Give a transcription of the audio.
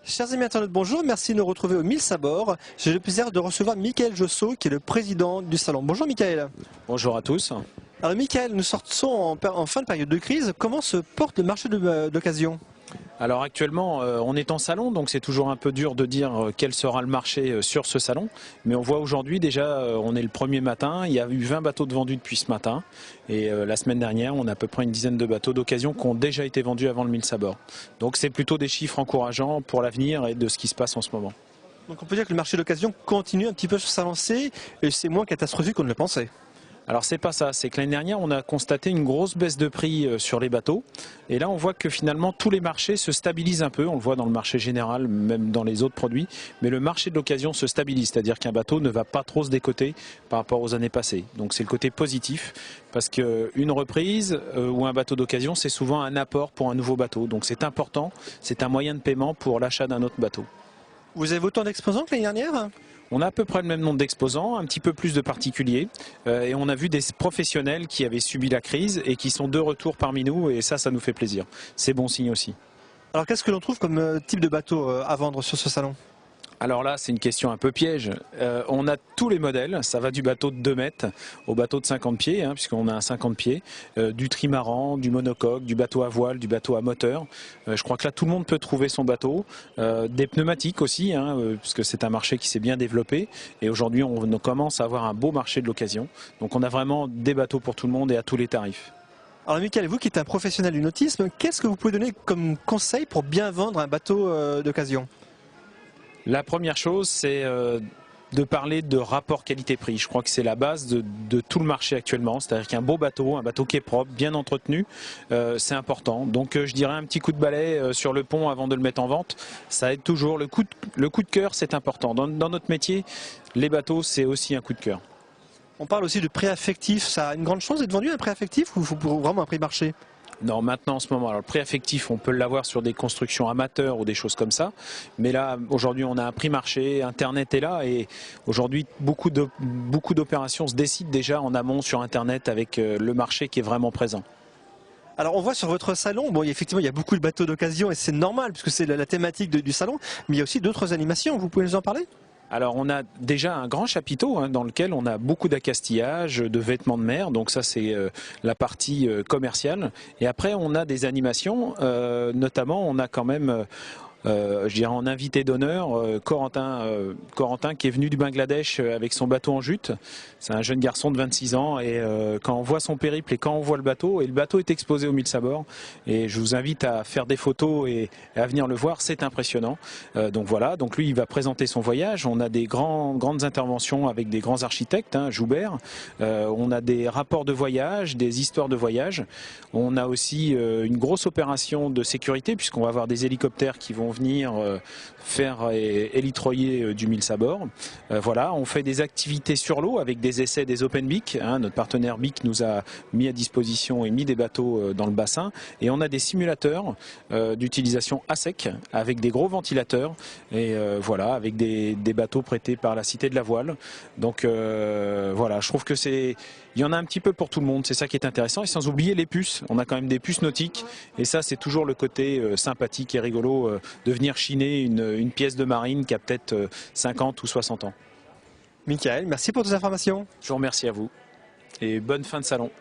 Chers amis internautes, bonjour, merci de nous retrouver au 1000 Sabords. J'ai le plaisir de recevoir Michael Josso, qui est le président du salon. Bonjour Michael. Bonjour à tous. Alors Michael, nous sortons en fin de période de crise. Comment se porte le marché d'occasion ? Alors actuellement, on est en salon, donc c'est toujours un peu dur de dire quel sera le marché sur ce salon. Mais on voit aujourd'hui déjà, on est le premier matin, il y a eu 20 bateaux de vendus depuis ce matin. Et la semaine dernière, on a à peu près une dizaine de bateaux d'occasion qui ont déjà été vendus avant le 1000 Sabords. Donc c'est plutôt des chiffres encourageants pour l'avenir et de ce qui se passe en ce moment. Donc on peut dire que le marché d'occasion continue un petit peu sur sa lancée et c'est moins catastrophique qu'on ne le pensait. Alors c'est pas ça, c'est que l'année dernière on a constaté une grosse baisse de prix sur les bateaux et là on voit que finalement tous les marchés se stabilisent un peu, on le voit dans le marché général, même dans les autres produits, mais le marché de l'occasion se stabilise, c'est-à-dire qu'un bateau ne va pas trop se décoter par rapport aux années passées. Donc c'est le côté positif parce qu'une reprise ou un bateau d'occasion c'est souvent un apport pour un nouveau bateau, donc c'est important, c'est un moyen de paiement pour l'achat d'un autre bateau. Vous avez autant d'exposants que l'année dernière ? On a à peu près le même nombre d'exposants, un petit peu plus de particuliers et on a vu des professionnels qui avaient subi la crise et qui sont de retour parmi nous et ça nous fait plaisir. C'est bon signe aussi. Alors qu'est-ce que l'on trouve comme type de bateau à vendre sur ce salon ? Alors là, c'est une question un peu piège. On a tous les modèles, ça va du bateau de 2 mètres au bateau de 50 pieds, puisqu'on a un 50 pieds, du trimaran, du monocoque, du bateau à voile, du bateau à moteur. Je crois que là, tout le monde peut trouver son bateau. Des pneumatiques aussi, puisque c'est un marché qui s'est bien développé. Et aujourd'hui, on commence à avoir un beau marché de l'occasion. Donc on a vraiment des bateaux pour tout le monde et à tous les tarifs. Alors Michael, vous qui êtes un professionnel du nautisme, qu'est-ce que vous pouvez donner comme conseil pour bien vendre un bateau d'occasion ? La première chose, c'est de parler de rapport qualité-prix. Je crois que c'est la base de tout le marché actuellement. C'est-à-dire qu'un beau bateau, un bateau qui est propre, bien entretenu, c'est important. Donc je dirais un petit coup de balai sur le pont avant de le mettre en vente. Ça aide toujours. Le coup de cœur, c'est important. Dans notre métier, les bateaux, c'est aussi un coup de cœur. On parle aussi de prix affectif. Ça a une grande chance d'être vendu un prix affectif ou il faut vraiment un prix marché ? Non, maintenant en ce moment, alors le prix affectif, on peut l'avoir sur des constructions amateurs ou des choses comme ça. Mais là, aujourd'hui, on a un prix marché, Internet est là et aujourd'hui, beaucoup d'opérations se décident déjà en amont sur Internet avec le marché qui est vraiment présent. Alors on voit sur votre salon, bon effectivement il y a beaucoup de bateaux d'occasion et c'est normal puisque c'est la thématique du salon, mais il y a aussi d'autres animations, vous pouvez nous en parler ? Alors on a déjà un grand chapiteau dans lequel on a beaucoup d'accastillage, de vêtements de mer, donc ça c'est la partie commerciale. Et après on a des animations, notamment on a quand même... je dirais en invité d'honneur, Corentin qui est venu du Bangladesh avec son bateau en jute. C'est un jeune garçon de 26 ans et quand on voit son périple et quand on voit le bateau est exposé au 1000 Sabords et je vous invite à faire des photos et à venir le voir, c'est impressionnant. Donc voilà, donc lui il va présenter son voyage. On a des grandes interventions avec des grands architectes, Joubert. On a des rapports de voyage, des histoires de voyage. On a aussi une grosse opération de sécurité puisqu'on va avoir des hélicoptères qui vont venir faire élitroyer du 1000 Sabords. Voilà, on fait des activités sur l'eau avec des essais des Open Bic. Notre partenaire Bic nous a mis à disposition et mis des bateaux dans le bassin. Et on a des simulateurs d'utilisation à sec avec des gros ventilateurs et voilà, avec des bateaux prêtés par la Cité de la Voile. Donc voilà, je trouve que il y en a un petit peu pour tout le monde, c'est ça qui est intéressant. Et sans oublier les puces, on a quand même des puces nautiques. Et ça, c'est toujours le côté sympathique et rigolo de venir chiner une pièce de marine qui a peut-être 50 ou 60 ans. Michael, merci pour toutes les informations. Je vous remercie à vous et bonne fin de salon.